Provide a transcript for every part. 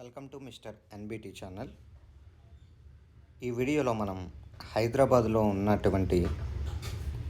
Welcome to mister NBT channel. ఈ వీడియోలో మనం హైదరాబాద్లో ఉన్నటువంటి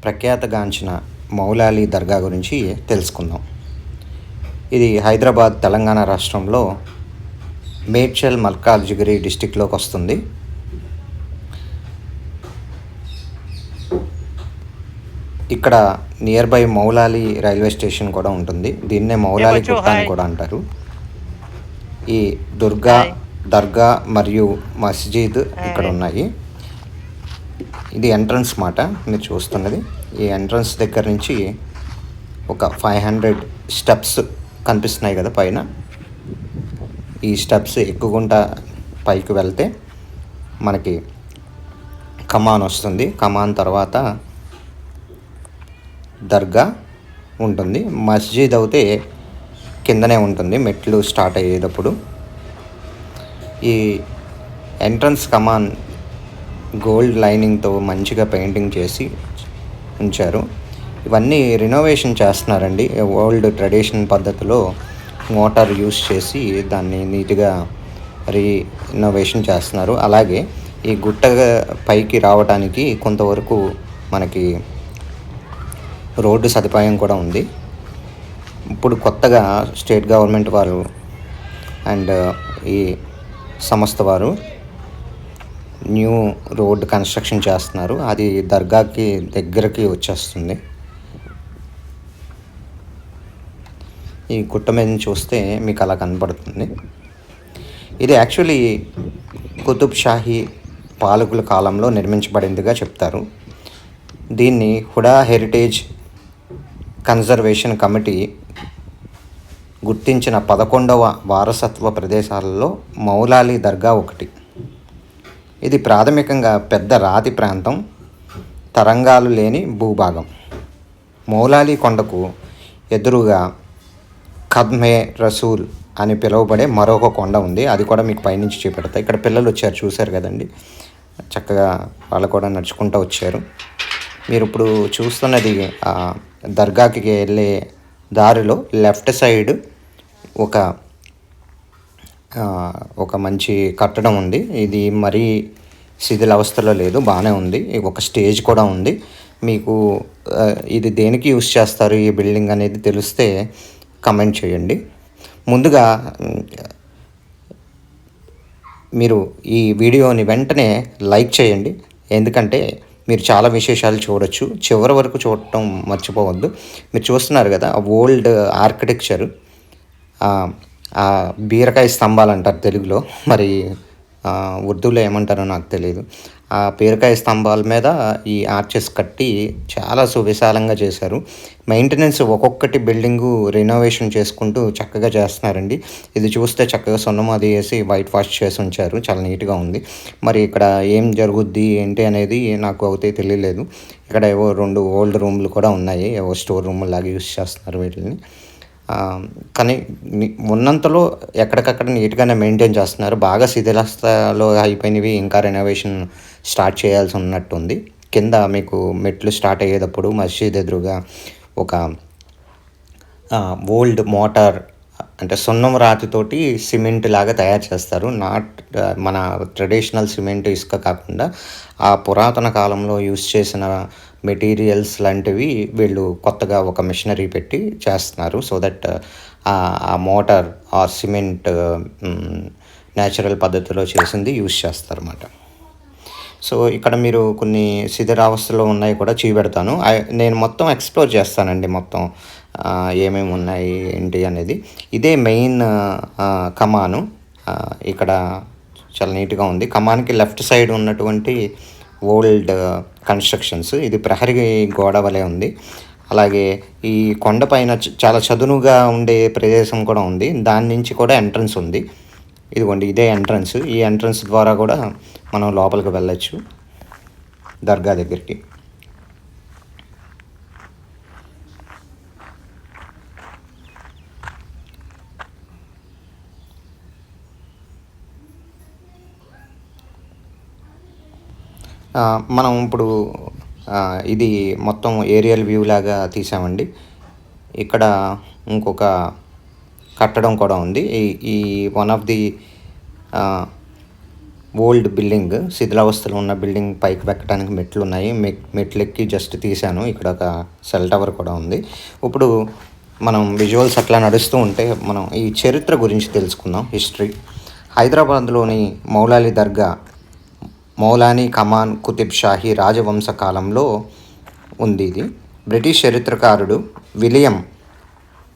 ప్రఖ్యాతగాంచిన మౌలాలి దర్గా గురించి తెలుసుకుందాం. ఇది హైదరాబాద్ తెలంగాణ రాష్ట్రంలో మేడ్చల్ మల్కాజ్గిరి డిస్టిక్లోకి వస్తుంది. ఇక్కడ near by Moula Ali railway station కూడా ఉంటుంది. దీన్నే మౌలాలి గుట్ట అని కూడా అంటారు. ఈ దర్గా మరియు మస్జిద్ ఇక్కడ ఉన్నాయి. ఇది ఎంట్రన్స్ మాట మీరు చూస్తున్నది. ఈ ఎంట్రన్స్ దగ్గర నుంచి ఒక 500 స్టెప్స్ కనిపిస్తున్నాయి కదా పైన. ఈ స్టెప్స్ ఎక్కుకుంటా పైకి వెళ్తే మనకి కమాన్ వస్తుంది. కమాన్ తర్వాత దర్గా ఉంటుంది. మస్జిద్ అయితే కిందనే ఉంటుంది మెట్లు స్టార్ట్ అయ్యేటప్పుడు. ఈ ఎంట్రన్స్ కమాన్ గోల్డ్ లైనింగ్తో మంచిగా పెయింటింగ్ చేసి ఉంచారు. ఇవన్నీ రినోవేషన్ చేస్తున్నారండి. ఓల్డ్ ట్రెడిషన్ పద్ధతిలో మోటార్ యూస్ చేసి దాన్ని నీట్గా రీనోవేషన్ చేస్తున్నారు. అలాగే ఈ గుట్ట పైకి రావడానికి కొంతవరకు మనకి రోడ్డు సదుపాయం కూడా ఉంది. ఇప్పుడు కొత్తగా స్టేట్ గవర్నమెంట్ వారు అండ్ ఈ సంస్థ వారు న్యూ రోడ్ కన్స్ట్రక్షన్ చేస్తున్నారు. అది దర్గాకి దగ్గరకి వచ్చేస్తుంది. ఈ గుట్ట మీద చూస్తే మీకు అలా కనపడుతుంది. ఇది యాక్చువల్లీ కుతుబ్ షాహీ పాలకుల కాలంలో నిర్మించబడిందిగా చెప్తారు. దీన్ని హుడా హెరిటేజ్ కన్జర్వేషన్ కమిటీ గుర్తించిన 11వ వారసత్వ ప్రదేశాలలో మౌలాలి దర్గా ఒకటి. ఇది ప్రాథమికంగా పెద్ద రాతి ప్రాంతం, తరంగాలు లేని భూభాగం. మౌలాలి కొండకు ఎదురుగా ఖద్మే రసూల్ అని పిలువబడే మరొక కొండ ఉంది. అది కూడా మీకు పైనుంచి చూపెడతా. ఇక్కడ పిల్లలు వచ్చారు, చూశారు కదండి. చక్కగా వాళ్ళు కూడా నడుచుకుంటూ వచ్చారు. మీరు ఇప్పుడు చూస్తున్నది దర్గాకి వెళ్ళే దారిలో లెఫ్ట్ సైడ్ ఒక మంచి కట్టడం ఉంది. ఇది మరీ శిథిలావస్థలో లేదు, బాగానే ఉంది. ఒక స్టేజ్ కూడా ఉంది. మీకు ఇది దేనికి యూస్ చేస్తారు ఈ బిల్డింగ్ అనేది తెలిస్తే కమెంట్ చేయండి. ముందుగా మీరు ఈ వీడియోని వెంటనే లైక్ చేయండి, ఎందుకంటే మీరు చాలా విశేషాలు చూడొచ్చు. చివరి వరకు చూడటం మర్చిపోవద్దు. మీరు చూస్తున్నారు కదా ఓల్డ్ ఆర్కిటెక్చర్, బీరకాయ స్తంభాలు అంటారు తెలుగులో, మరి ఉర్దూలో ఏమంటారో నాకు తెలియదు. ఆ బీరకాయ స్తంభాల మీద ఈ ఆర్చెస్ కట్టి చాలా సువిశాలంగా చేశారు. మెయింటెనెన్స్ ఒక్కొక్కటి బిల్డింగు రినోవేషన్ చేసుకుంటూ చక్కగా చేస్తున్నారండి. ఇది చూస్తే చక్కగా సున్నం అది వేసి వైట్ వాష్ చేసి ఉంచారు, చాలా నీట్గా ఉంది. మరి ఇక్కడ ఏం జరుగుద్ది ఏంటి అనేది నాకు అయితే తెలియలేదు. ఇక్కడ ఏవో 2 ఓల్డ్ రూమ్లు కూడా ఉన్నాయి, ఏవో స్టోర్ రూమ్ లాగా యూస్ చేస్తున్నారు వీటిని. కానీ ఉన్నంతలో ఎక్కడికక్కడ నీట్గానే మెయింటైన్ చేస్తున్నారు. బాగా శిథిలావస్థలో అయిపోయినవి ఇంకా రెనోవేషన్ స్టార్ట్ చేయాల్సి ఉన్నట్టుంది. కింద మీకు మెట్లు స్టార్ట్ అయ్యేటప్పుడు మస్జిద్ ఎదురుగా ఒక ఓల్డ్ మోటార్ అంటే సున్నం రాతితోటి సిమెంట్ లాగా తయారు చేస్తారు. మన ట్రెడిషనల్ సిమెంట్ ఇసుక కాకుండా ఆ పురాతన కాలంలో యూస్ చేసిన మెటీరియల్స్ లాంటివి వీళ్ళు కొత్తగా ఒక మిషనరీ పెట్టి చేస్తున్నారు. సో దట్ ఆ మోటార్ ఆ సిమెంట్ న్యాచురల్ పద్ధతిలో చేసింది యూస్ చేస్తారు అన్నమాట. సో ఇక్కడ మీరు కొన్ని శిథిలావస్థలో ఉన్నాయి కూడా చూపెడతాను. నేను మొత్తం ఎక్స్ప్లోర్ చేస్తానండి, మొత్తం ఏమేమి ఉన్నాయి ఏంటి అనేది. ఇదే మెయిన్ కమాను. ఇక్కడ చాలా నీట్గా ఉంది. కమాన్కి లెఫ్ట్ సైడ్ ఉన్నటువంటి ఓల్డ్ కన్స్ట్రక్షన్స్, ఇది ప్రహరీ గోడ వలె ఉంది. అలాగే ఈ కొండపైన చాలా చదునుగా ఉండే ప్రదేశం కూడా ఉంది. దాని నుంచి కూడా ఎంట్రన్స్ ఉంది. ఇదిగోండి, ఇదే ఎంట్రన్స్. ఈ ఎంట్రన్స్ ద్వారా కూడా మనం లోపలికి వెళ్ళచ్చు దర్గా దగ్గరికి. మనం ఇప్పుడు ఇది మొత్తం ఏరియల్ వ్యూ లాగా తీసామండి. ఇక్కడ ఇంకొక కట్టడం కూడా ఉంది. ఈ one of the old building, శిథిలావస్థలో ఉన్న బిల్డింగ్ పైకి ఎక్కడానికి మెట్లు ఉన్నాయి. మెట్లెక్కి జస్ట్ తీశాను. ఇక్కడ ఒక సెల్ టవర్ కూడా ఉంది. ఇప్పుడు మనం విజువల్స్ అట్లా నడుస్తూ ఉంటే మనం ఈ చరిత్ర గురించి తెలుసుకుందాం. హిస్టరీ. హైదరాబాద్లోని మౌలాలి దర్గా మౌలానీ కమాన్ కుతుబ్ షాహీ రాజవంశ కాలంలో ఉంది. ఇది బ్రిటిష్ చరిత్రకారుడు విలియం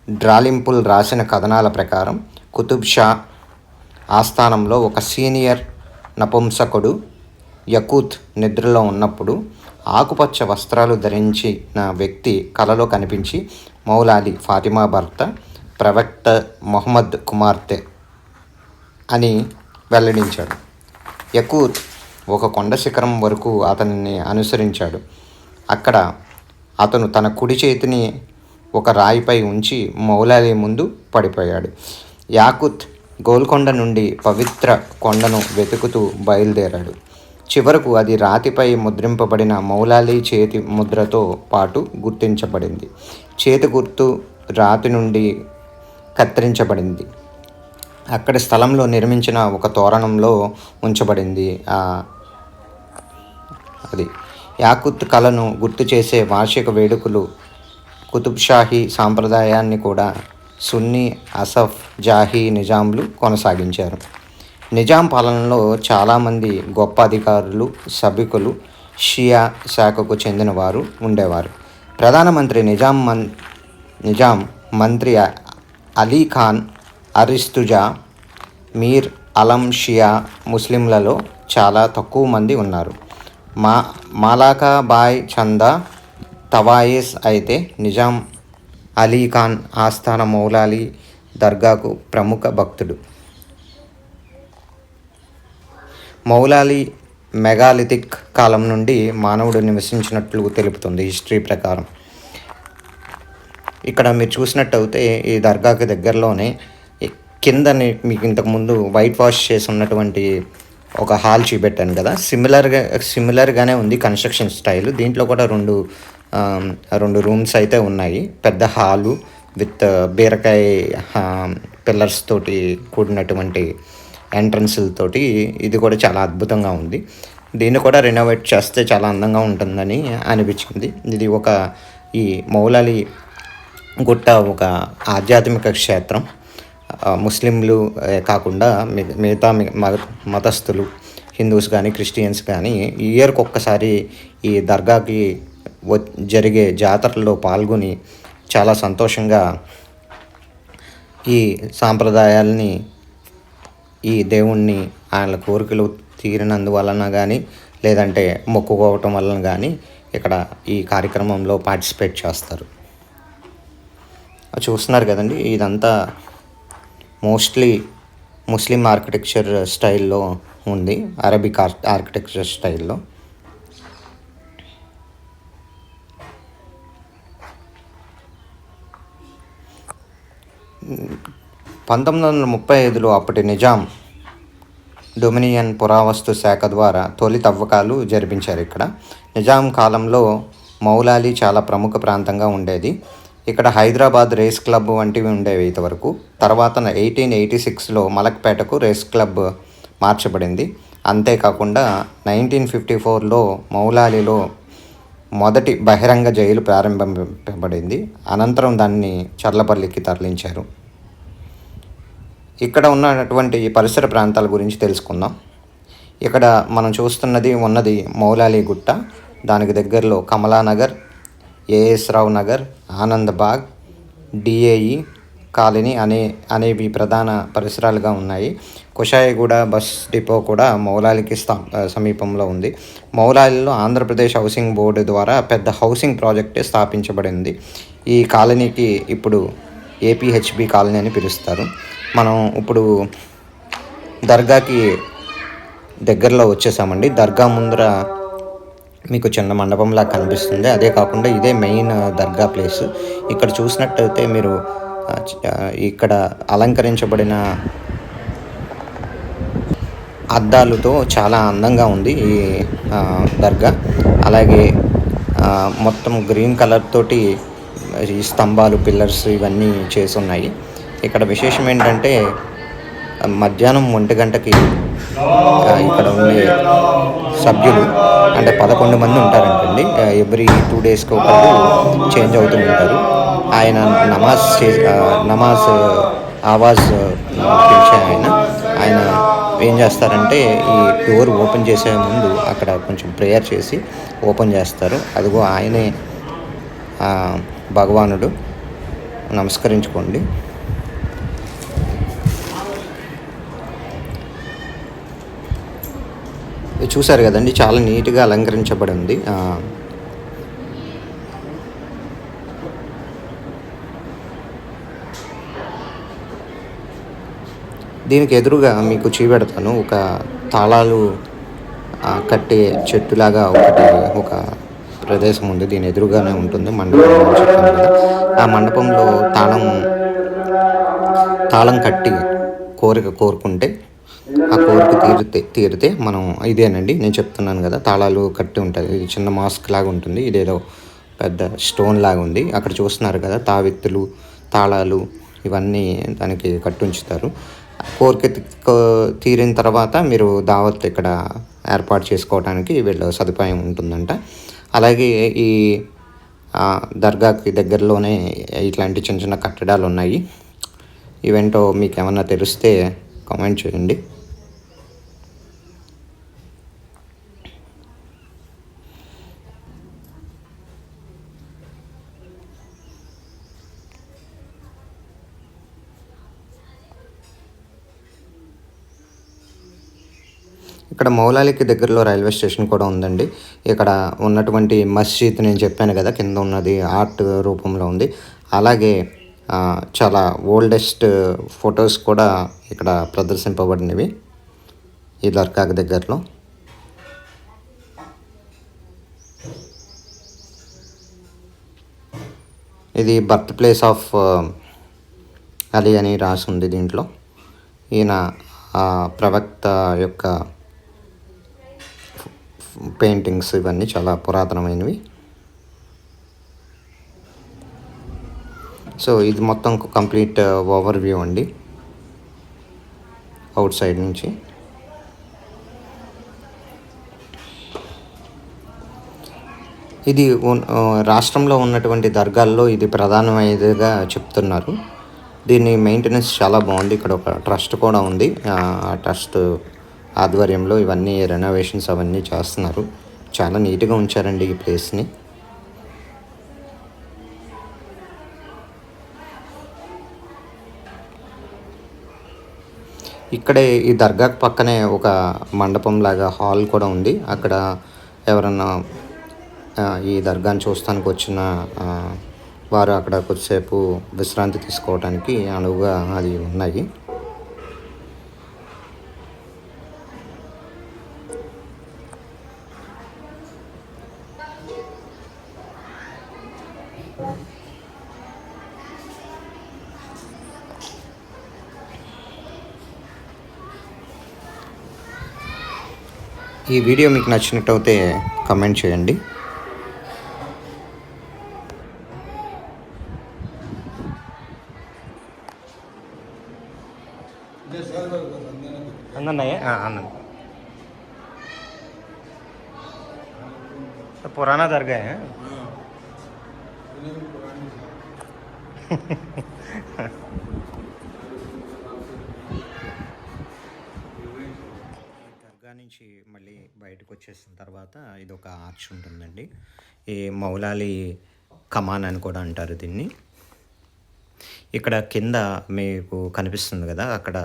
డాలింపుల్ రాసిన కథనాల ప్రకారం కుతుబ్ షా ఆస్థానంలో ఒక సీనియర్ నపుంసకుడు యకూత్ నిద్రలో ఉన్నప్పుడు ఆకుపచ్చ వస్త్రాలు ధరించిన వ్యక్తి కలలో కనిపించి మౌలాలి ఫాతిమా భర్త, ప్రవక్త మొహమ్మద్ కుమార్తె అని వెల్లడించాడు. యకూత్ ఒక కొండ శిఖరం వరకు అతనిని అనుసరించాడు. అక్కడ అతను తన కుడి చేతిని ఒక రాయిపై ఉంచి మౌలాలి ముందు పడిపోయాడు. యాకూత్ గోల్కొండ నుండి పవిత్ర కొండను వెతుకుతూ బయలుదేరాడు. చివరకు అది రాతిపై ముద్రింపబడిన మౌలాలి చేతి ముద్రతో పాటు గుర్తించబడింది. చేతి గుర్తు రాతి నుండి కత్తిరించబడింది. అక్కడి స్థలంలో నిర్మించిన ఒక తోరణంలో ఉంచబడింది. అది యాకూత్ కళను గుర్తు చేసే వార్షిక వేడుకలు కుతుబ్ షాహీ సాంప్రదాయాన్ని కూడా సున్నీ, అసఫ్ జాహీ నిజాంలు కొనసాగించారు. నిజాం పాలనలో చాలామంది గొప్ప అధికారులు, సభికులు షియా శాఖకు చెందిన వారు ఉండేవారు. ప్రధానమంత్రి నిజాం మంత్రి అలీ ఖాన్, అరిస్తుజా, మీర్ అలం షియా ముస్లింలలో చాలా తక్కువ మంది ఉన్నారు. మాలాకా బాయ్ చందా తవాయిస్ అయితే నిజాం అలీ ఖాన్ ఆస్థాన మౌలాలి దర్గాకు ప్రముఖ భక్తుడు. మౌలాలి మెగాలిథిక్ కాలం నుండి మానవుడు నివసించినట్లు తెలుపుతుంది హిస్టరీ ప్రకారం. ఇక్కడ మీరు చూసినట్టయితే ఈ దర్గాకి దగ్గరలోనే కిందని మీకు ఇంతకుముందు వైట్ వాష్ చేసి ఉన్నటువంటి ఒక హాల్ చూపెట్టాను కదా, సిమిలర్గానే ఉంది కన్స్ట్రక్షన్ స్టైల్. దీంట్లో కూడా రెండు రూమ్స్ అయితే ఉన్నాయి. పెద్ద హాలు విత్ బీరకాయ పిల్లర్స్ తోటి కూడినటువంటి ఎంట్రన్స్లతోటి ఇది కూడా చాలా అద్భుతంగా ఉంది. దీన్ని కూడా రెనోవేట్ చేస్తే చాలా అందంగా ఉంటుందని అనిపించింది. ఇది ఈ మౌలాలి గుట్ట ఒక ఆధ్యాత్మిక క్షేత్రం. ముస్లింలు కాకుండా మిగతా మతస్థులు, హిందూస్ కానీ క్రిస్టియన్స్ కానీ ఇయర్కి ఒక్కసారి ఈ దర్గాకి జరిగే జాతరలో పాల్గొని చాలా సంతోషంగా ఈ సాంప్రదాయాల్ని, ఈ దేవుణ్ణి ఆయన కోరికలు తీరినందువలన కానీ లేదంటే మొక్కుకోవటం వలన కానీ ఇక్కడ ఈ కార్యక్రమంలో పార్టిసిపేట్ చేస్తారు. చూస్తున్నారు కదండి, ఇదంతా మోస్ట్లీ ముస్లిం ఆర్కిటెక్చర్ స్టైల్లో ఉంది, అరబిక్ ఆర్కిటెక్చర్ స్టైల్లో. పంతొమ్మిది 1935లో అప్పటి నిజాం డొమినియన్ పురావస్తు శాఖ ద్వారా తొలి తవ్వకాలు జరిపించారు. ఇక్కడ నిజాం కాలంలో మౌలాలి చాలా ప్రముఖ ప్రాంతంగా ఉండేది. ఇక్కడ హైదరాబాద్ రేస్ క్లబ్ వంటివి ఉండేవి ఇంతవరకు. తర్వాత 1886లో మలక్పేటకు రేస్ క్లబ్ మార్చబడింది. అంతేకాకుండా 1954లో మౌలాలిలో మొదటి బహిరంగ జైలు ప్రారంభింపబడింది. అనంతరం దాన్ని చర్లపల్లికి తరలించారు. ఇక్కడ ఉన్నటువంటి పరిసర ప్రాంతాల గురించి తెలుసుకుందాం. ఇక్కడ మనం ఉన్నది మౌలాలి గుట్ట. దానికి దగ్గరలో కమలానగర్, ఏఎస్ రావు నగర్, ఆనందబాగ్, డిఏఈ కాలనీ అనేవి ప్రధాన పరిసరాలుగా ఉన్నాయి. కుషాయిగూడ బస్ డిపో కూడా మౌలాలికి సమీపంలో ఉంది. మౌలాలిలో ఆంధ్రప్రదేశ్ హౌసింగ్ బోర్డు ద్వారా పెద్ద హౌసింగ్ ప్రాజెక్టే స్థాపించబడింది. ఈ కాలనీకి ఇప్పుడు ఏపీహెచ్బి కాలనీ అని పిలుస్తారు. మనం ఇప్పుడు దర్గాకి దగ్గరలో వచ్చేసామండి. దర్గా ముందర మీకు చిన్న మండపంలా కనిపిస్తుంది. అదే కాకుండా ఇదే మెయిన్ దర్గా ప్లేస్. ఇక్కడ చూసినట్టయితే మీరు ఇక్కడ అలంకరించబడిన అద్దాలతో చాలా అందంగా ఉంది ఈ దర్గా. అలాగే మొత్తం గ్రీన్ కలర్ తోటి ఈ స్తంభాలు, పిల్లర్స్ ఇవన్నీ చేసి ఉన్నాయి. ఇక్కడ విశేషం ఏంటంటే మధ్యాహ్నం 1 గంటకి ఇక్కడ ఉండే సభ్యులు అంటే 11 మంది ఉంటారంటండి. ఎవ్రీ 2 డేస్కి ఒకళ్ళు చేంజ్ అవుతూ ఉంటారు. ఆయన నమాజ్ ఆవాజ్ పిలిచే ఆయన ఏం చేస్తారంటే ఈ డోర్ ఓపెన్ చేసే ముందు అక్కడ కొంచెం ప్రేయర్ చేసి ఓపెన్ చేస్తారు. అదిగో ఆయనే భగవానుడు, నమస్కరించుకోండి. చూసారు కదండి, చాలా నీట్గా అలంకరించబడి ఉంది. దీనికి ఎదురుగా మీకు చూపెడతాను, ఒక తాళాలు కట్టే చెట్టులాగా ఒక ప్రదేశం ఉంది. దీని ఎదురుగానే ఉంటుంది మండపం చెప్పాను కదా. ఆ మండపంలో తాళం కట్టి కోరుకుంటే ఆ కోరిక తీరితే మనం ఇదేనండి నేను చెప్తున్నాను కదా, తాళాలు కట్టి ఉంటుంది. ఇది చిన్న మాస్క్ లాగా ఉంటుంది. ఇదేదో పెద్ద స్టోన్ లాగా ఉంది. అక్కడ చూస్తున్నారు కదా, తావిత్తులు, తాళాలు ఇవన్నీ దానికి కట్టుంచుతారు. కోరిక తీరిన తర్వాత మీరు దావత్ ఇక్కడ ఏర్పాటు చేసుకోవడానికి వీళ్ళ సదుపాయం ఉంటుందంట. అలాగే ఈ దర్గాకి దగ్గరలోనే ఇట్లాంటి చిన్న చిన్న కట్టడాలు ఉన్నాయి. ఇవేంటో మీకు ఏమన్నా తెలిస్తే కామెంట్ చేయండి. ఇక్కడ మౌలాలికి దగ్గరలో రైల్వే స్టేషన్ కూడా ఉందండి. ఇక్కడ ఉన్నటువంటి మస్జిద్ నేను చెప్పాను కదా, కింద ఉన్నది ఆర్ట్ రూపంలో ఉంది. అలాగే చాలా ఓల్డెస్ట్ ఫొటోస్ కూడా ఇక్కడ ప్రదర్శింపబడినవి ఈ దర్గాకి దగ్గరలో. ఇది బర్త్ ప్లేస్ ఆఫ్ అలీ అని రాసి ఉంది దీంట్లో. ఈయన ప్రవక్త యొక్క పెయింటింగ్స్ ఇవన్నీ చాలా పురాతనమైనవి. సో ఇది మొత్తం కంప్లీట్ ఓవర్ వ్యూ అండి అవుట్ సైడ్ నుంచి. ఇది రాష్ట్రంలో ఉన్నటువంటి దర్గాల్లో ఇది ప్రధానమైనదిగా చెప్తున్నారు. దీని మెయింటెనెన్స్ చాలా బాగుంది. ఇక్కడ ఒక ట్రస్ట్ కూడా ఉంది. ఆ ట్రస్ట్ ఆధ్వర్యంలో ఇవన్నీ రెనోవేషన్స్ అవన్నీ చేస్తున్నారు. చాలా నీట్గా ఉంచారండి ఈ ప్లేస్ని. ఇక్కడే ఈ దర్గాకు పక్కనే ఒక మండపం లాగా హాల్ కూడా ఉంది. అక్కడ ఎవరన్నా ఈ దర్గాని చూస్తానికి వచ్చిన వారు అక్కడ కొద్దిసేపు విశ్రాంతి తీసుకోవడానికి అనువుగా అది ఉన్నాయి. ఈ వీడియో మీకు నచ్చినట్టయితే కమెంట్ చేయండి. అన్న पुराना दरगाह है। దర్గా నుంచి మళ్ళీ బయటకు వచ్చేసిన తర్వాత ఇది ఒక ఆర్చ్ ఉంటుందండి. ఈ మౌలాలి కమాన్ అని కూడా అంటారు దీన్ని. ఇక్కడ కింద మీకు కనిపిస్తుంది కదా, అక్కడ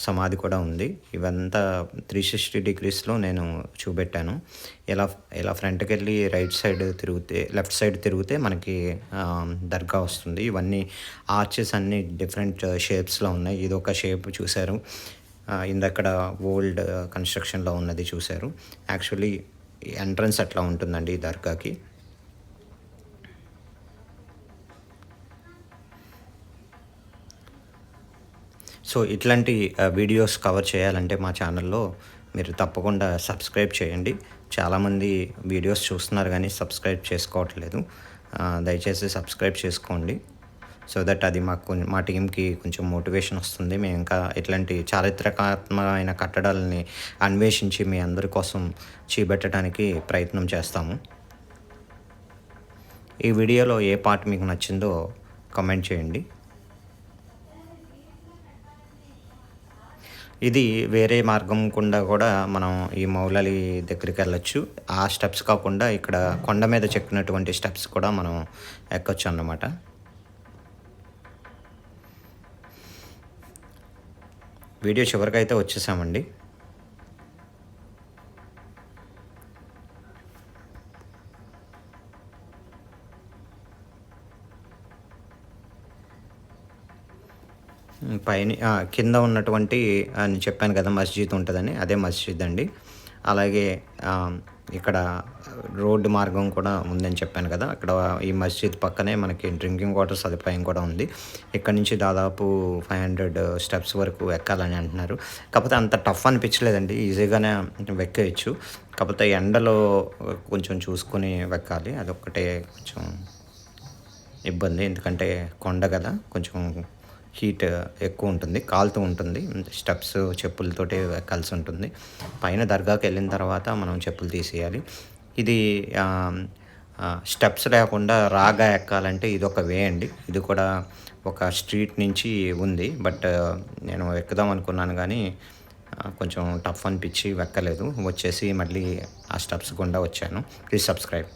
సమాధి కూడా ఉంది. ఇవంతా 360 డిగ్రీస్లో నేను చూపెట్టాను. ఇలా ఫ్రంట్కి వెళ్ళి లెఫ్ట్ సైడ్ తిరిగితే మనకి దర్గా వస్తుంది. ఇవన్నీ ఆర్చెస్ అన్నీ డిఫరెంట్ షేప్స్లో ఉన్నాయి. ఇది ఒక షేప్ చూశారు, ఇందక్కడ ఓల్డ్ కన్స్ట్రక్షన్లో ఉన్నది చూశారు. యాక్చువల్లీ ఎంట్రన్స్ అట్లా ఉంటుందండి ఈ దర్గాకి. సో ఇట్లాంటి వీడియోస్ కవర్ చేయాలంటే మా ఛానల్లో మీరు తప్పకుండా సబ్స్క్రైబ్ చేయండి. చాలామంది వీడియోస్ చూస్తున్నారు కానీ సబ్స్క్రైబ్ చేసుకోవట్లేదు. దయచేసి సబ్స్క్రైబ్ చేసుకోండి. సో దట్ అది మా టీమ్‌కి కొంచెం మోటివేషన్ వస్తుంది. మేము ఇంకా ఇట్లాంటి చారిత్రాత్మకమైన కట్టడాలని అన్వేషించి మీ అందరి కోసం చూపెట్టడానికి ప్రయత్నం చేస్తాము. ఈ వీడియోలో ఏ పార్ట్ మీకు నచ్చిందో కామెంట్ చేయండి. ఇది వేరే మార్గం గుండా కూడా మనం ఈ మౌలాలి దగ్గరికెళ్ళొచ్చు. ఆ స్టెప్స్ కాకుండా ఇక్కడ కొండ మీద చెక్కినటువంటి స్టెప్స్ కూడా మనం ఎక్కొచ్చన్నమాట. వీడియో చివరికైతే వచ్చేసామండి. కింద ఉన్నటువంటి అని చెప్పాను కదా! మస్జిద్ ఉంటదని. అదే మస్జిద్ అండి. అలాగే ఇక్కడ రోడ్డు మార్గం కూడా ఉందని చెప్పాను కదా! అక్కడ ఈ మస్జిద్ పక్కనే మనకి డ్రింకింగ్ వాటర్ సదుపాయం కూడా ఉంది. ఇక్కడి నుంచి దాదాపు 500 స్టెప్స్ వరకు ఎక్కాలని అంటున్నారు. కాకపోతే అంత టఫ్ అనిపించలేదండి. ఈజీగానే ఎక్కేయొచ్చు. కాకపోతే ఎండలో కొంచెం చూసుకొని ఎక్కాలి. అదొక్కటే కొంచెం ఇబ్బంది. ఎందుకంటే కొండ కదా! కొంచెం హీట్ ఎక్కువ ఉంటుంది. కాలుతూ ఉంటుంది. స్టెప్స్ చెప్పులతోటి ఎక్కాల్సి ఉంటుంది. పైన దర్గాకెళ్ళిన తర్వాత మనం చెప్పులు తీసేయాలి. ఇది స్టెప్స్ లేకుండా రాగా ఎక్కాలంటే ఇదొక వే అండి. ఇది కూడా ఒక స్ట్రీట్ నుంచి ఉంది. బట్ నేను ఎక్కుదాం అనుకున్నాను గానీ కొంచెం టఫ్ అనిపించి ఎక్కలేదు. వచ్చేసి మళ్ళీ ఆ స్టెప్స్ గుండా వచ్చాను. Please subscribe.